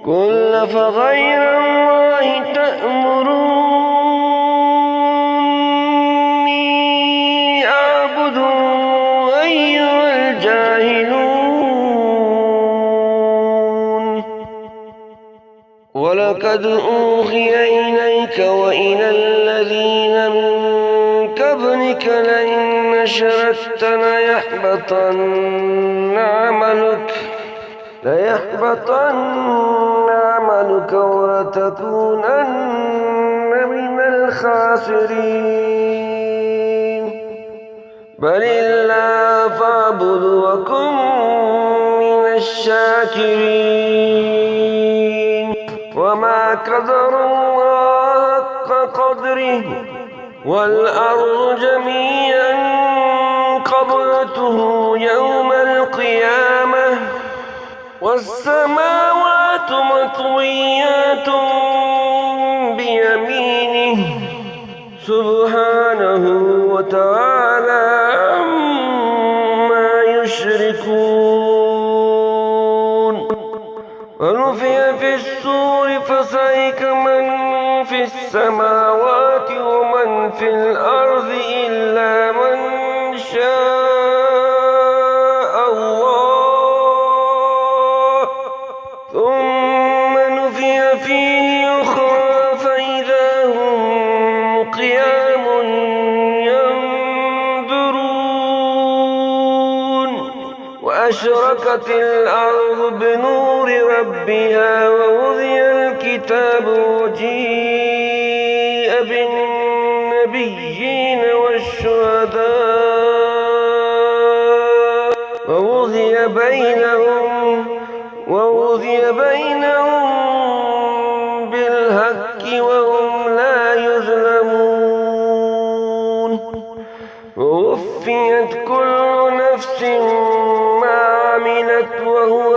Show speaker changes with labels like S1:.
S1: قل فغير الله تأمروني أعبد أيها الجاهلون ولقد أوحي إليك وإلى الذين من قبلك لئن أشركت ليحبطن عملك ولتكونن من الخاسرين بل الله فاعبد وكن من الشاكرين وما قدر الله حق قدره والأرض جميعا قبضته يوم القيامة والسماوات مطويات بيمينه سبحانه وتعالى عما يشركون ونفخ في الصور فصعق من في السماوات ومن في الأرض إلا من شاء الله ثم نفخ فيه أخرى فإذا هم قيام ينظرون وأشرقت الأرض بنور ربها ووضع الكتاب وجيء بالنبيين والشهداء ووضع بينهم بالحق وهم لا يظلمون ووفيت كل نفس ما عملت وهو